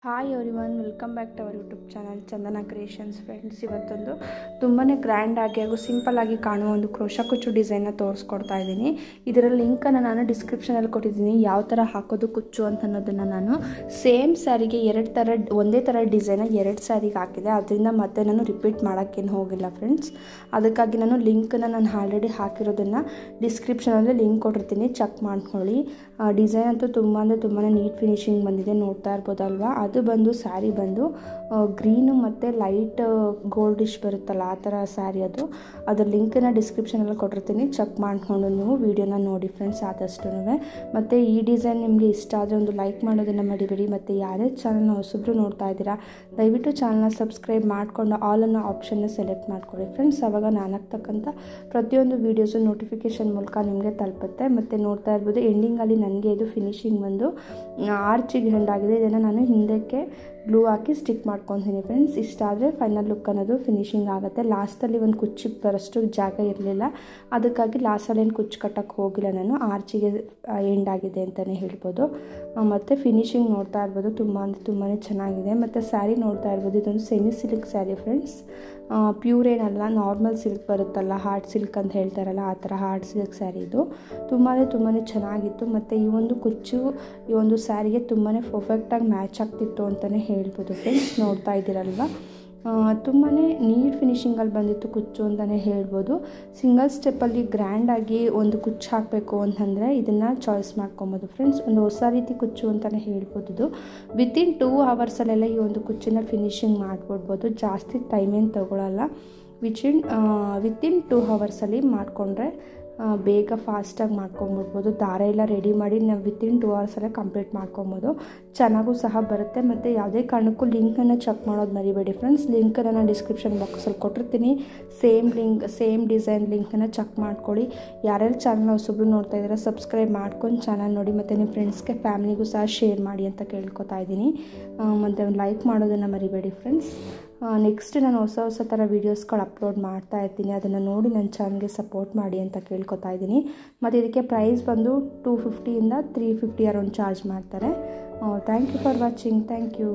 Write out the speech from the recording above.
Hi everyone, welcome back to our YouTube channel Chandana creations. Friends, ಇವತ್ತೊಂದು ತುಂಬಾ ಗ್ರ್ಯಾಂಡಾಗಿ ಹಾಗೂ ಸಿಂಪಲ್ಲಾಗಿ ಕಾಣುವ ಒಂದು ಕ್ರೋಶಾ ಕುಚ್ಚು ಡಿಸೈನ್ನ ತೋರಿಸ್ಕೊಡ್ತಾ ಇದ್ದೀನಿ. ಇದರ ಲಿಂಕನ್ನು ನಾನು ಡಿಸ್ಕ್ರಿಪ್ಷನಲ್ಲಿ ಕೊಟ್ಟಿದ್ದೀನಿ. ಯಾವ ಥರ ಹಾಕೋದು ಕುಚ್ಚು ಅಂತ ಅನ್ನೋದನ್ನು ನಾನು ಸೇಮ್ ಸ್ಯಾರಿಗೆ ಒಂದೇ ಥರ ಡಿಸೈನ 2 ಸ್ಯಾರಿಗೆ ಹಾಕಿದೆ. ಅದರಿಂದ ಮತ್ತೆ ನಾನು ರಿಪೀಟ್ ಮಾಡೋಕ್ಕೇನು ಹೋಗಿಲ್ಲ ಫ್ರೆಂಡ್ಸ್. ಅದಕ್ಕಾಗಿ ನಾನು ಲಿಂಕನ್ನು ನಾನು ಆಲ್ರೆಡಿ ಹಾಕಿರೋದನ್ನು ಡಿಸ್ಕ್ರಿಪ್ಷನಲ್ಲಿ ಲಿಂಕ್ ಕೊಟ್ಟಿರ್ತೀನಿ, ಚೆಕ್ ಮಾಡ್ಕೊಳ್ಳಿ. ಡಿಸೈನ್ ಅಂತೂ ತುಂಬ ನೀಟ್ ಫಿನಿಶಿಂಗ್ ಬಂದಿದೆ, ನೋಡ್ತಾ ಇರ್ಬೋದಲ್ವಾ. ಅದು ಬಂದು ಸ್ಯಾರಿ ಬಂದು ಗ್ರೀನು ಮತ್ತು ಲೈಟ್ ಗೋಲ್ಡಿಶ್ ಬರುತ್ತಲ್ಲ, ಆ ಥರ ಸ್ಯಾರಿ ಅದು. ಅದರ ಲಿಂಕನ್ನು ಡಿಸ್ಕ್ರಿಪ್ಷನಲ್ಲಿ ಕೊಟ್ಟಿರ್ತೀನಿ, ಚೆಕ್ ಮಾಡಿಕೊಂಡು ನೀವು ವೀಡಿಯೋನ ನೋಡಿ ಫ್ರೆಂಡ್ಸ್ ಆದಷ್ಟು. ಮತ್ತು ಈ ಡಿಸೈನ್ ನಿಮಗೆ ಇಷ್ಟ ಆದರೆ ಒಂದು ಲೈಕ್ ಮಾಡೋದನ್ನು ಮರಿಬೇಡಿ. ಮತ್ತು ಯಾರೇ ಚಾನಲ್ನ ಹೊಸಬ್ರು ನೋಡ್ತಾ ಇದ್ದೀರಾ, ದಯವಿಟ್ಟು ಚಾನಲ್ನ ಸಬ್ಸ್ಕ್ರೈಬ್ ಮಾಡಿಕೊಂಡು ಆಲ್ ಅನ್ನೋ ಆಪ್ಷನ್ನ ಸೆಲೆಕ್ಟ್ ಮಾಡ್ಕೊಳ್ಳಿ ಫ್ರೆಂಡ್ಸ್. ಆವಾಗ ನಾನು ಹಾಕ್ತಕ್ಕಂಥ ಪ್ರತಿಯೊಂದು ವೀಡಿಯೋಸು ನೋಟಿಫಿಕೇಷನ್ ಮೂಲಕ ನಿಮಗೆ ತಲುಪುತ್ತೆ. ಮತ್ತು ನೋಡ್ತಾ ಇರ್ಬೋದು, ಎಂಡಿಂಗಲ್ಲಿ ನನಗೆ ಇದು ಫಿನಿಶಿಂಗ್ ಬಂದು ಆರ್ಚಿಗೆ ಎಂಡಾಗಿದೆ. ಇದನ್ನು ನಾನು ಹಿಂದಕ್ಕೆ ಗ್ಲೂ ಹಾಕಿ ಸ್ಟಿಕ್ ಮಾಡ್ಕೊತೀನಿ ಫ್ರೆಂಡ್ಸ್. ಇಷ್ಟ ಆದರೆ ಫೈನಲ್ ಲುಕ್ ಅನ್ನೋದು ಫಿನಿಶಿಂಗ್ ಆಗುತ್ತೆ. ಲಾಸ್ಟಲ್ಲಿ ಒಂದು ಕುಚ್ಚಿಗೆ ಬರೋಷ್ಟು ಜಾಗ ಇರಲಿಲ್ಲ, ಅದಕ್ಕಾಗಿ ಲಾಸ್ಟಲ್ಲಿ ಏನು ಕುಚ್ಚು ಕಟ್ಟಕ್ಕೆ ಹೋಗಿಲ್ಲ ನಾನು. ಆರ್ಚಿಗೆ ಎಂಡ್ ಆಗಿದೆ ಅಂತಲೇ ಹೇಳ್ಬೋದು. ಮತ್ತು ಫಿನಿಶಿಂಗ್ ನೋಡ್ತಾ ಇರ್ಬೋದು, ತುಂಬಾ ಚೆನ್ನಾಗಿದೆ. ಮತ್ತು ಸ್ಯಾರಿ ನೋಡ್ತಾ ಇರ್ಬೋದು, ಇದೊಂದು semi silk sari friends. Pure ಏನಲ್ಲ, ನಾರ್ಮಲ್ ಸಿಲ್ಕ್ ಬರುತ್ತಲ್ಲ, ಹಾರ್ಡ್ ಸಿಲ್ಕ್ ಅಂತ ಹೇಳ್ತಾರಲ್ಲ, ಆ ಥರ ಹಾರ್ಡ್ ಸಿಲ್ಕ್ ಸ್ಯಾರಿ ಇದು. ತುಂಬಾ ಚೆನ್ನಾಗಿತ್ತು. ಮತ್ತು ಈ ಒಂದು ಕುಚ್ಚು ಈ ಒಂದು ಸ್ಯಾರಿಗೆ ತುಂಬಾ ಪರ್ಫೆಕ್ಟಾಗಿ ಮ್ಯಾಚ್ ಆಗ್ತಿತ್ತು ಅಂತಲೇ ಹೇಳ್ಬೋದು ಫ್ರೆಂಡ್ಸ್. ನೋಡ್ತಾ ಇದ್ದೀರಲ್ವ, ತುಂಬಾ ನೀಟ್ ಫಿನಿಶಿಂಗಲ್ಲಿ ಬಂದಿತ್ತು ಕುಚ್ಚು ಅಂತಲೇ ಹೇಳ್ಬೋದು. ಸಿಂಗಲ್ ಸ್ಟೆಪ್ಪಲ್ಲಿ ಗ್ರ್ಯಾಂಡಾಗಿ ಒಂದು ಕುಚ್ಚು ಹಾಕಬೇಕು ಅಂತಂದರೆ ಇದನ್ನು ಚಾಯ್ಸ್ ಮಾಡ್ಕೊಬೋದು ಫ್ರೆಂಡ್ಸ್. ಒಂದು ಹೊಸ ರೀತಿ ಕುಚ್ಚು ಅಂತಲೇ ಹೇಳ್ಬೋದು. ಇದು ವಿತಿನ್ 2 ಅವರ್ಸಲ್ಲೆಲ್ಲ ಈ ಒಂದು ಕುಚ್ಚನ್ನ ಫಿನಿಶಿಂಗ್ ಮಾಡಿಕೊಡ್ಬೋದು. ಜಾಸ್ತಿ ಟೈಮೇನು ತಗೊಳ್ಳಲ್ಲ. ವಿತಿನ್ 2 ಅವರ್ಸಲ್ಲಿ ಮಾಡಿಕೊಂಡ್ರೆ ಬೇಗ ಫಾಸ್ಟಾಗಿ ಮಾಡ್ಕೊಂಬಿಡ್ಬೋದು. ದಾರ ಎಲ್ಲ ರೆಡಿ ಮಾಡಿ ನಾವು ವಿತಿನ್ 2 ಅವರ್ಸಲ್ಲೇ ಕಂಪ್ಲೀಟ್ ಮಾಡ್ಕೊಬೋದು. ಚೆನ್ನಾಗೂ ಸಹ ಬರುತ್ತೆ. ಮತ್ತು ಯಾವುದೇ ಕಾರಣಕ್ಕೂ ಲಿಂಕನ್ನು ಚೆಕ್ ಮಾಡೋದು ಮರಿಬೇಡಿ ಫ್ರೆಂಡ್ಸ್. ಲಿಂಕನ್ನು ನಾನು ಡಿಸ್ಕ್ರಿಪ್ಷನ್ ಬಾಕ್ಸಲ್ಲಿ ಕೊಟ್ಟಿರ್ತೀನಿ. ಸೇಮ್ ಡಿಸೈನ್ ಲಿಂಕನ್ನು ಚೆಕ್ ಮಾಡ್ಕೊಳ್ಳಿ. ಯಾರ್ಯಾರು ಚಾನಲ್ನ ಹೊಸಬ್ರು ನೋಡ್ತಾ ಇದ್ದಾರೆ, ಸಬ್ಸ್ಕ್ರೈಬ್ ಮಾಡ್ಕೊಂಡು ಚಾನಲ್ ನೋಡಿ. ಮತ್ತು ನಿಮ್ಮ ಫ್ರೆಂಡ್ಸ್ಗೆ ಫ್ಯಾಮಿಲಿಗೂ ಸಹ ಶೇರ್ ಮಾಡಿ ಅಂತ ಕೇಳ್ಕೊತಾ ಇದ್ದೀನಿ. ಮತ್ತು ಲೈಕ್ ಮಾಡೋದನ್ನು ಮರಿಬೇಡಿ ಫ್ರೆಂಡ್ಸ್. ನೆಕ್ಸ್ಟ್ ನಾನು ಹೊಸ ಥರ ವೀಡಿಯೋಸ್ಗಳು ಅಪ್ಲೋಡ್ ಮಾಡ್ತಾ ಇರ್ತೀನಿ, ಅದನ್ನು ನೋಡಿ ನನ್ನ ಚಾನಲ್ಗೆ ಸಪೋರ್ಟ್ ಮಾಡಿ ಅಂತ ಕೇಳ್ಕೊತಾ ಇದ್ದೀನಿ. ಮತ್ತು ಇದಕ್ಕೆ ಪ್ರೈಸ್ ಬಂದು 250 ಇಂದ 350 ಅರೌಂಡ್ ಚಾರ್ಜ್ ಮಾಡ್ತಾರೆ. Thank you for watching. Thank you.